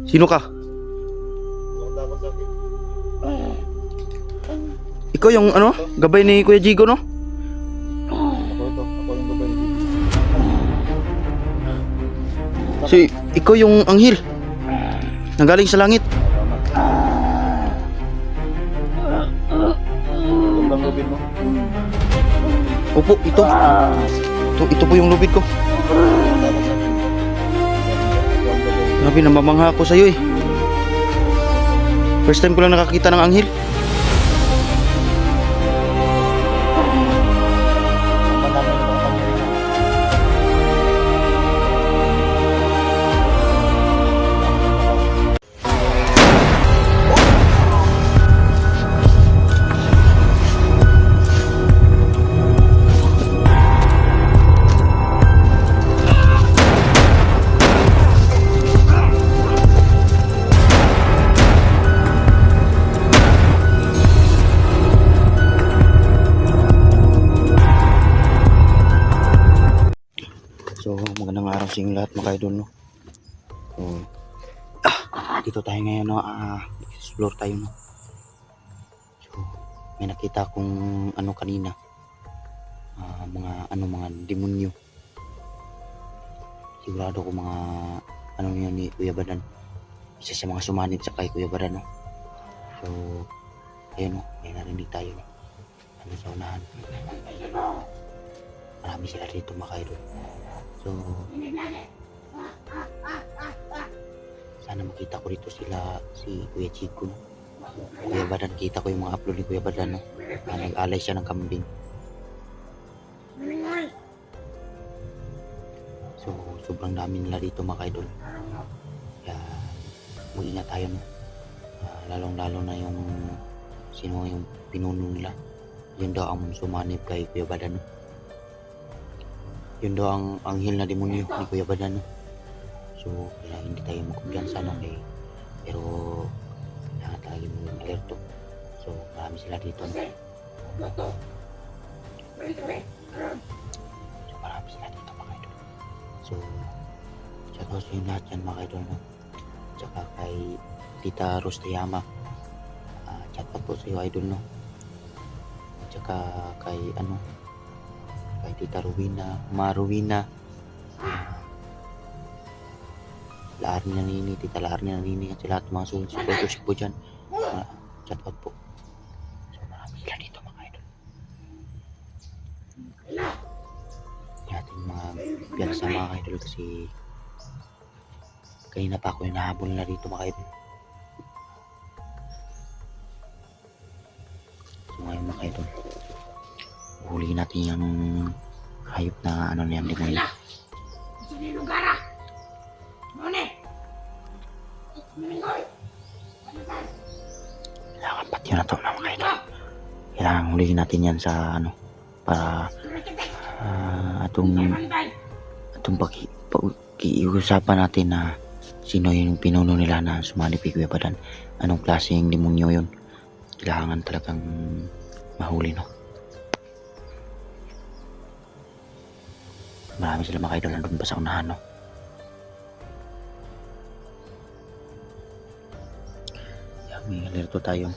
Sino ka? Ikaw yung ano? Gabay ni Kuya Jigo, no? Ako yung gabay. Ikaw yung anghel. Nanggaling sa langit. Itong lang lubid mo. Opo, ito. Ito po yung lubid ko. Grabe, namamangha ako sa'yo eh. First time ko lang nakakita ng anghel. So, magandang araw sa inyo lahat mga idol, no? So, dito tayo ngayon, no? Explore tayo, no? So, may nakita kong ano kanina. Mga demonyo. Sigurado ko mga ano yun ni Kuya Badan. Isa sa mga sumanib sa kay Kuya Badan, no? So, ayun, no? May narinig tayo, no? Ano sa unahan. Marami sila dito mga idol. So, sana makita ko dito si Kuya Chico, no? Kuya Badan, kita ko yung mga upload ni Kuya Badan, no? Nag-alay siya ng kambing. So, sobrang dami nila dito mga idol. Kaya, mag-ingat tayo, no? Lalong-lalo na yung sino yung pinuno nila. Yun daw ang sumanib kay Kuya Badan, no? Yun daw ang anghel na demonyo ni Kuya Badan, no? So, kaya hindi tayo magkumpiyansa, no? Pero, kailangan tayo maging alerto. So, marami sila dito, no? So, marami sila dito mga idol. So, shoutout sa inyo lahat yan mga idol, no? Tsaka kay Tita Rostayama, shoutout po sa iyo idol, no? Tsaka kay kay Tita Rowena, Marowina, Laar ni Nanini, Tita Laar ni Nanini, at lahat mga supporters po dyan. Shoutout po. So, marami sila dito mga idol. Yung ating mga piyansa mga idol kasi kanina pa ako yung nahabol na dito mga idol. So, ngayon mga idol, huliin natin yung hayop na ano na yan, demonyo. Kailangan pati yun na ito na mga idol. Kailangan huliin natin yan sa para atong pag-iusapan natin na sino yung pinuno nila na sumanib kay Kuya Badan. Anong klaseng demonyo yun. Kailangan talagang mahuli, no? Marami sila mga idol nandun pa sa unahan, no? Yan, may alerto tayo.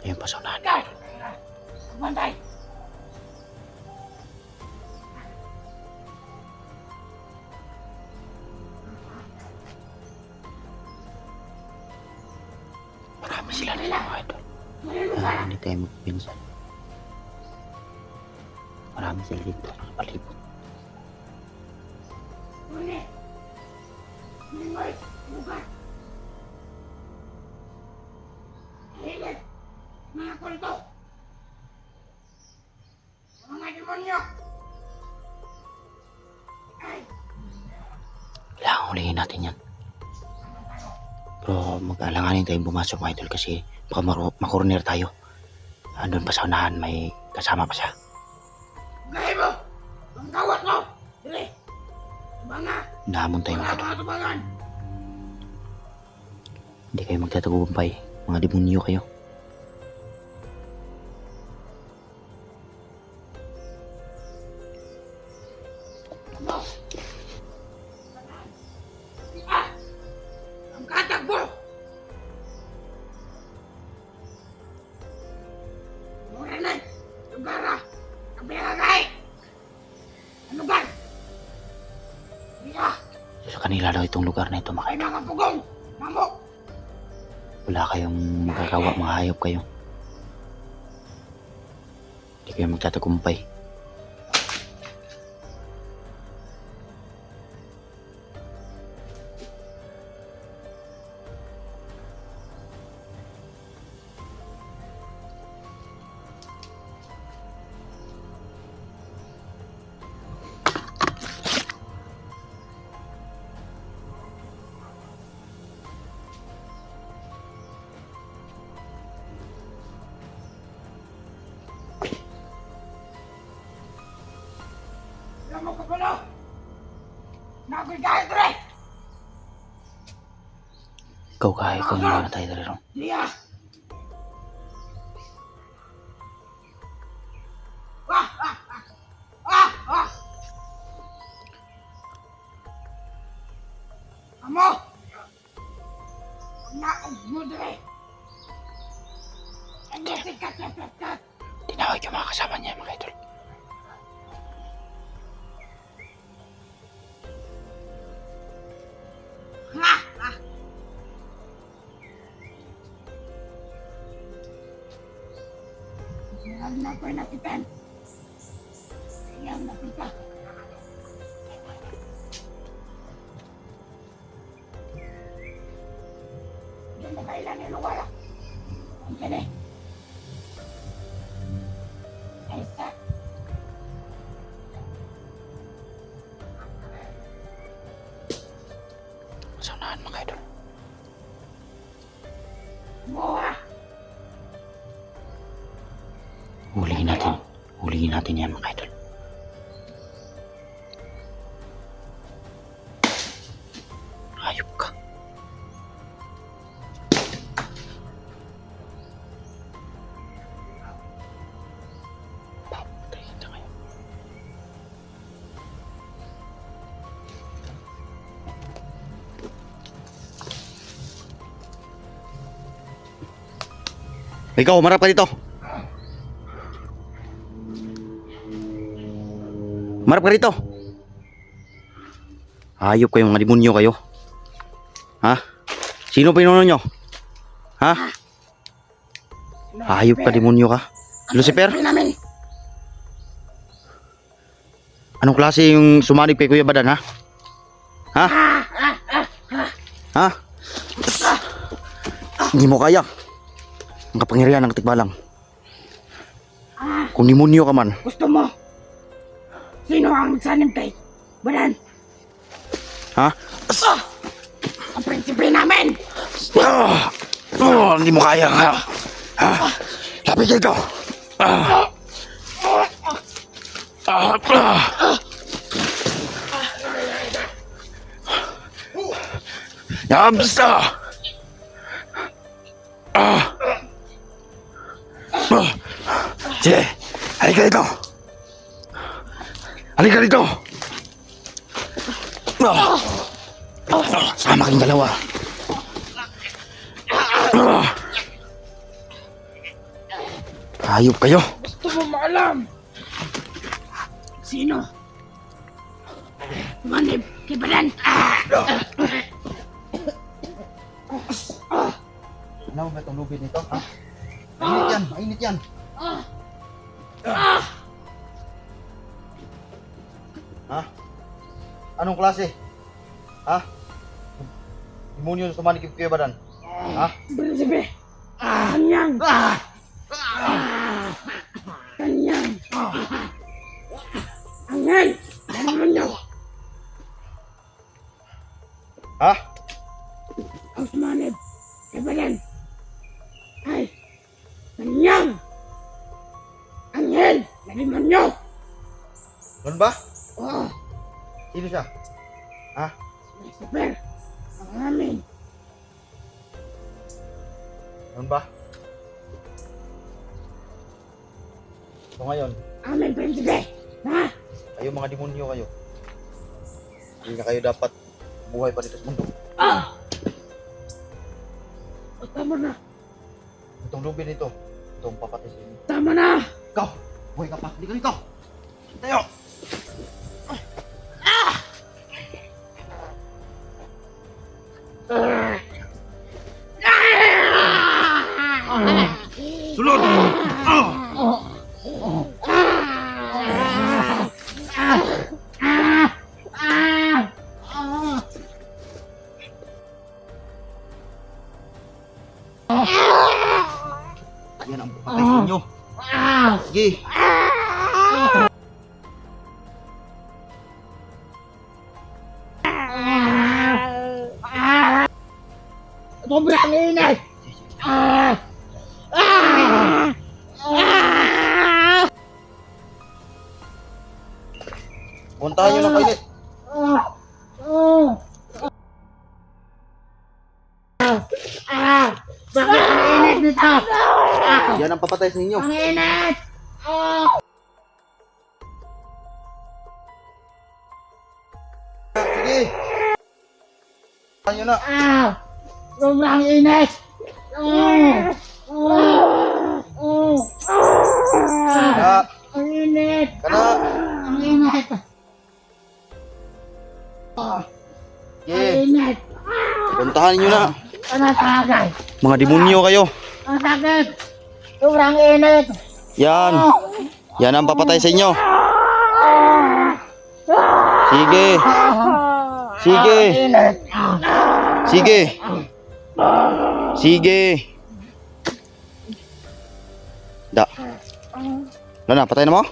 Ayun pa sa unahan, mga idol. Bantay! Marami sila dito mga idol. Hindi tayo magpinsan. Marami sila dito nakapalibot. Mga kulto! Mga demonyo! Kailangan hulihin natin yan. Pero mag-alanganin tayong pumasok mga idol kasi baka makorner tayo. Andun pa sa unahan, may kasama pa siya. Gaya mo! Ang kawat mo! Dili! Mga! Nahamon tayo mga idol. Mga tubangan! Hindi kayo magtatagumpay. Mga demonyo kayo. kanila daw itong lugar na ito mga Ay mga pugong! Mamo! wala kayong magagawa, mga hayop kayo. Hindi kayo magtatagumpay. Alam mo ka pala! Nagoy kahit rin! Ikaw kaya ko yung mga tayo rin. Dia! Ah! Ah! Ah! Ah! Amo! Ang naog mo dire! Ang sikat na kat! Tinawag yung mga kasama niya mga idol. Ha! Ha! Alam na ko'y nakitan. Ayaw na kita. Diyan na kailan ni Luwala. Ang kene. Ay sa. Masaunahan mga idol. Moa! Huliin natin. Huliin natin yan mga idol. Hayop ka. Papatayin na kayo. Ikaw, umarap ka dito. Umarap ka dito. Hayop kayo, mga demonyo kayo. Ha? Sino pinuno nyo? Ha? Hayop ka, demonyo ka. Lucifer? Namin. Anong klase yung sumanib kay Kuya Badan, ha? Ha? Ha? Hindi mo kaya. Ang kapangyarihan ng tikbalang. Kung demonyo ka man, Gusto mo? Sino ang magsanim kay Badan? ha? Ang prinsipe namin! Hindi mo kaya, ha? Lapit ka ito. Yamsa! Sige, halika dito. Halika dito. Sama kayong dalawa. Hayop kayo. Gusto mo maalam? Sino? Manib kay Badan! Ano ba itong lubid nito, ha? Mainit yan, mainit yan. Ha? Anong klase? Ha? Demonyo sa manikip kayo Badan? Ha? Prinsipe! Kanyang! Kanyang! Angel! Ano nyo? Ha? Ang sumanib kay Badan! Ay! Kanyang! Angel! Naliman nyo! Ganun ba? Oo! Sino siya? Ha? Lucifer! Ang amin! Ganun ba? So ngayon, Amin, Prinsipe! Ha? kayo mga demonyo kayo. Hindi na kayo dapat buhay pa dito sa mundo. O, tama na! Itong lubid nito, itong papatay sa inyo. Tama na! Ikaw! Buhay ka pa! Hindi ka dito! Tayo! Sulod! Yan ang patay sa inyo. Sige. Sobrang init! Puntahan nyo ng kainit. Bakit ang init nito? Yan ang papatay sa inyo. Ang init! Sige. Puntahan nyo na. Sobrang init! Kana. Ang init! Kana. Ang init! Ang Sige. init! Puntahan nyo na. Ang sakit! Mga demonyo kayo. Ang sakit! Sobrang init! Yan. Yan ang papatay sa inyo. Sige. Sige. Init! Sige. Sige. Da. Wala na, patay na mo?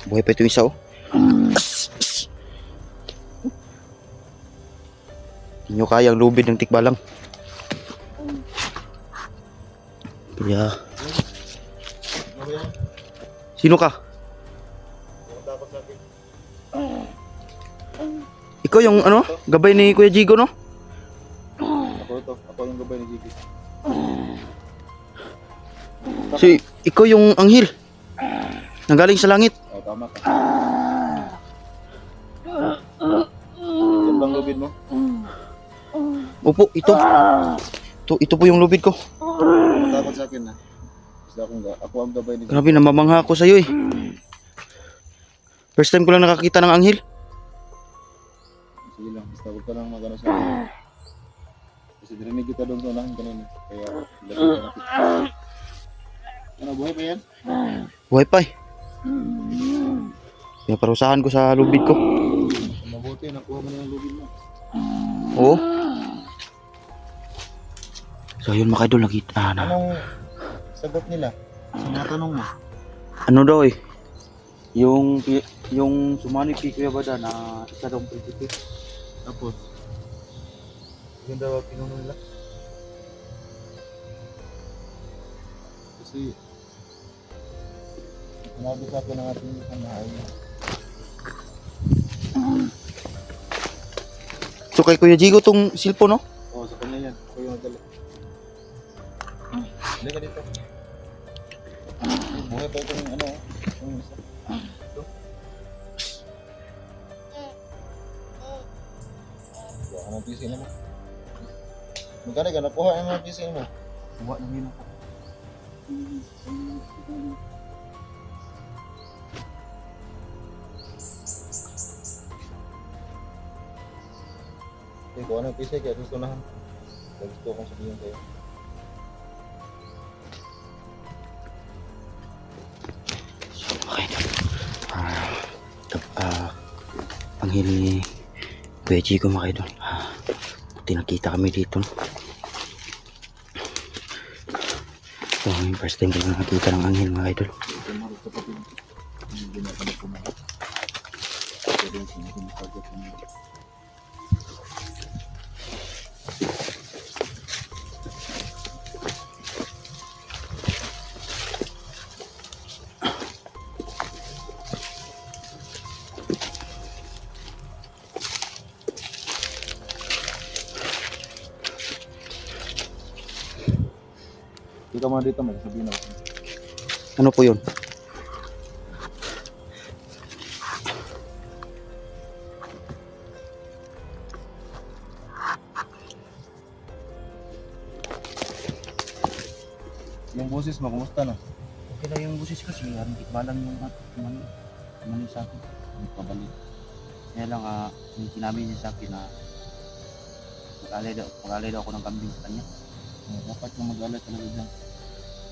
Buhay pa ito isa oh. Hindi nyo kayang lubid ng tikbalang. Kaya. Sino ka? Ikaw yung ano? Gabay ni Kuya Jigo, no? Ako ito. Ako yung gabay ni Gigi. So, ikaw yung anghel. Nanggaling sa langit. Oh, tama ka. Yan bang lubid mo? Opo, ito. Ito po yung lubid ko. Takot sa akin na. Basta ako ang gabay ni Gigi. Grabe, namamangha ako sa'yo eh. First time ko lang nakakita ng anghel. Sige lang. Basta huwag ka lang magano sa akin. Kasi dirinig kita doon sa unahan kanina. Kaya lapit ka nakita. Ano, buhay pa yan? Buhay pa eh. Pinaparusahan ko sa lubid ko. Mabuti, nakuha mo na yung lubid mo. Oo. So yun mga idol, nakita na. Anong sagot nila? Sa mga tanong mo? Ano daw eh. Yung sumani kay Kuya Bada na isa daw ang prinsipe. Tapos, yun daw ang pinuno nila. Kasi, sinabi sa akin ng ating sanahay. So kay Kuya Jigo tong cellphone, no? Oo, sa kanya yan. Ako yung nagdala. Hindi ka dito. Buhay pa itong ano, yung isa. Ito. Buha ka ng PC mo. Magkano ka nakuha yung mga PC mo? Buwa na yun ako. Okay, kuha ng PC kaya gusto na. Gusto kong sabihin kayo. So mga idol. Anghel ni Kuya Jigo mga idol. Buti nakita kami dito. So first time ko lang nakita ng anghel mga idol. Ito mga kapatid. Hindi na kami kumakas. Pero yung sinasagot mo. Hindi ka mga dito, may sabihin ako. Ano po yun? Yung boses mo, kumusta na? Okay lang yung busis kasi balang yung kumano sa akin. Pabalik. Kaya lang yung sinabi niya sa akin na Pag-alay daw ako ng kambing sa kanya. Dapat kang mag-alala talaga dyan.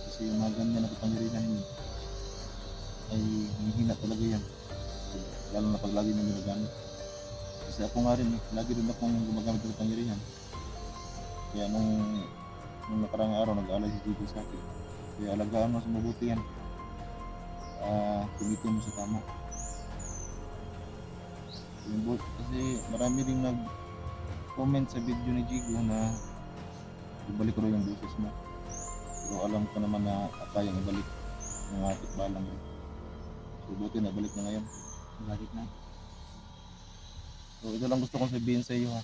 Kasi yung mga ganyan na kapangyarihan niyo ay hihina talaga yan. Lalo na pag lagi nyo ginagamit. Kasi ako nga rin, lagi rin akong gumagamit ng kapangyarihan. Kaya nung nakarang araw, nag-alay si Jigo sa akin. Kaya alagaan mo sa mabuti yan. Tumitin mo sa tama. Kasi marami ring nag-comment sa video ni Jigo na ibalik ko yung boses mo. Pero alam ko naman na kayang ibalik ng ating balang rin. So buti na balik na ngayon. Balik na. So ito lang gusto kong sabihin sa iyo ha.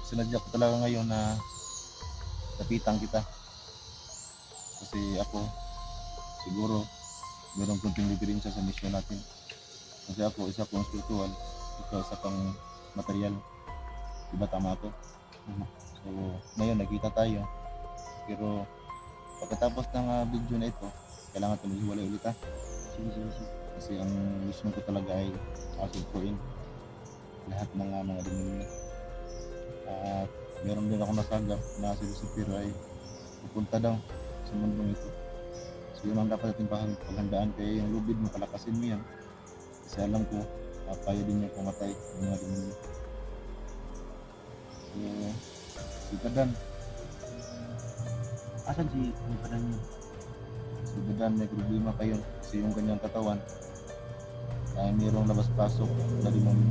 Sinadya ko talaga ngayon na lapitan kita. Kasi ako siguro meron konting diferensya sa mission natin. Kasi ako isa kong spiritual, ikaw isa kang material. Diba tama ako? So ngayon nakita tayo. Pero pagkatapos ng video na ito, kailangan ito maghiwalay ulit ha. Sige. Kasi ang mission ko talaga ay asugpuin lahat ng mga demonyo. At meron din ako nasagap na si Lucifer ay pupunta daw sa mundong ito. So yun ang dapat natin paghandaan, kaya yung lubid mo, palakasin mo yan. Kasi alam ko, kaya din niya pumatay ng mga demonyo. So, si Badan. Asan si Badan niyo? Si Badan may problema kayo kasi yung kanyang katawan ay mayroong labas-pasok na demonyo.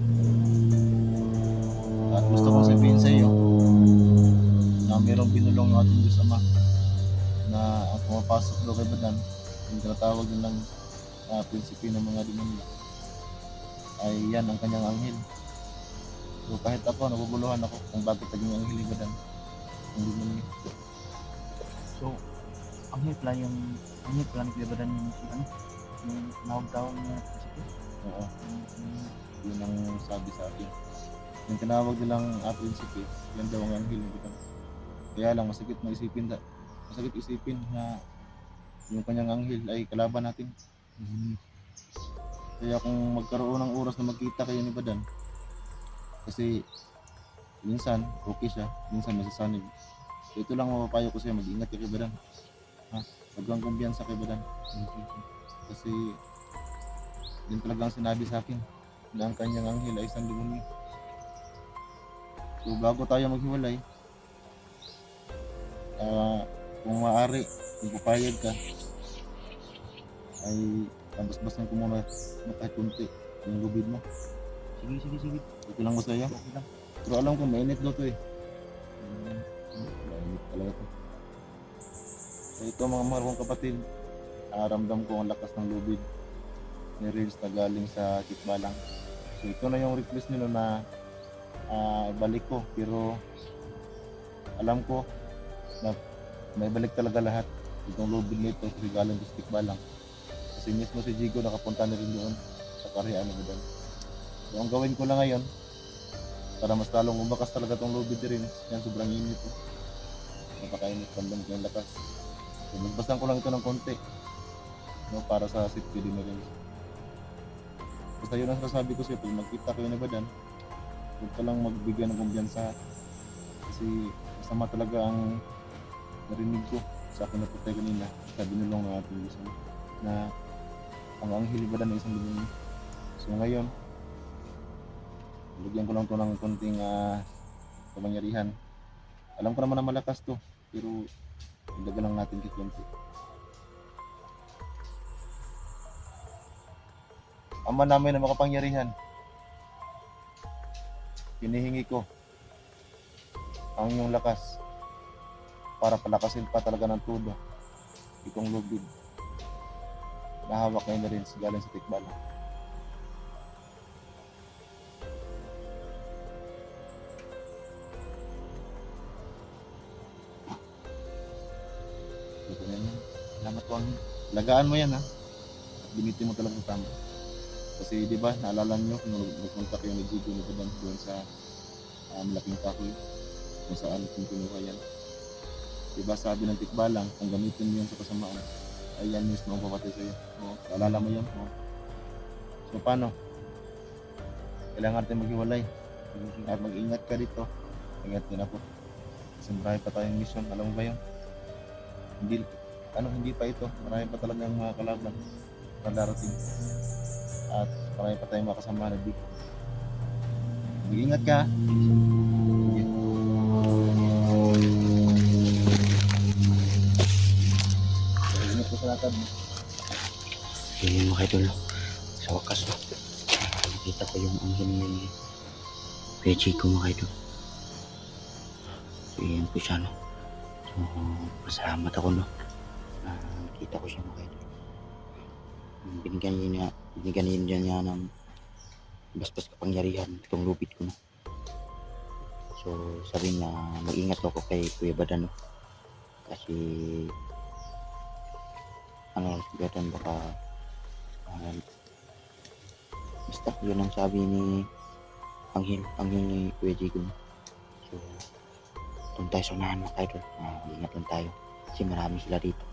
At gusto kong sabihin sa iyo na mayroong binulong ng ating Diyos Ama na ang pumapasok daw kay Badan, yung tinatawag nilang prinsipe ng mga demonyo, ay yan ang kanyang anghel. So kahit ako, nabubuluhan ako kung bakit naging anghel ni Badan ang demonyo. So, ang hit lang ni Kuya Badan yung tinawag niya sa Oo, yun ang sabi sa akin. Yung tinawag nilang prinsipe, yan daw ang anghel ni Badan. Kaya lang masakit isipin na yung kanyang anghel ay kalaban natin. Kaya kung magkaroon ng oras na magkita kayo ni Badan, kasi minsan okay siya, minsan masasanib. So ito lang mapapayo ko sa'yo, mag-ingat ka kay Badan. Huwag kang kumpiyansa kay Badan. Kasi yun talagang sinabi sa akin na ang kanyang anghel ay isang demonyo. So bago tayo maghiwalay, kung maaari, kung papayag ka, ay tabas-basan ko muna kahit kunti yung lubid mo. Sige. Okay lang ba sa'yo? Okay lang. Pero alam ko mainit daw to eh. Mainit talaga to. So ito mga mahal kong kapatid, ramdam ko ang lakas ng lubid ni Reels na galing sa Tikbalang. So ito na yung request nila na balik ko, pero alam ko na may balik talaga lahat itong lubid nito kasi galing sa Tikbalang. Kasi mismo si Jigo nakapunta na rin doon sa karyaan ni Badan. So ang gawin ko lang ngayon para mas lalong umakas talaga itong lubid rin, yan sobrang init eh. Napakainit, ramdam ko yung lakas. So nagbasan ko lang ito ng konti, no, para sa safety din na rin. Basta yun ang sasabi ko sa'yo, pag magkita kayo ni Badan, huwag ka lang magbigyan ng kumpiyansa. Kasi masama talaga ang narinig ko sa akin na patay kanina. Sabi nilong ng ating Diyos na ang anghel ni Badan ay isang demonyo. So ngayon, lagyan ko lang to ng konting kamangyarihan. Alam ko naman na malakas to, pero ilagyan lang natin kay konti. Ama namin na makapangyarihan, hinihingi ko ang iyong lakas para palakasin pa talaga ng todo itong lubid na hawak ngayon na rin galing sa Tikbalang. Salamat po. Lagaan mo yan ha. Binitin mo talaga sa tama. Kasi di ba naalala nyo kung nagpunta kayo ni Jigo ni Badan doon sa malaking kahoy kung saan kung kinuha yan. Di ba sabi ng Tikbalang kung gamitin mo yan sa kasamaan ay yan mismo ang papatay sa'yo. Naalala mo yan? So paano? Kailangan natin maghiwalay. At mag-ingat ka dito. Ingat din ako. Kasi marami pa tayong mission. Alam mo ba yun? Hindi pa ito. Marami pa talagang mga kalaban na darating. At marami pa tayong mga kasama na dito. Mag-ingat ka. Sige. Ingat ko sa lakad mo. Yun mga idol. Sa wakas, nakita ko yung anghel ni Kuya Chico mga idol. So yun po siya no. So pasalamat ako no. Nakita ko siya mga idol. Binigyan niya ng bastos kapangyarihan itong lupit ko no. So sabi niya mag-ingat ako kay Kuya Badan no. Kasi si Badan baka basta yun ang sabi ni Anghel ni Kuya Chico. So doon tayo sa unahan mga idol. Ingat lang tayo kasi marami sila dito.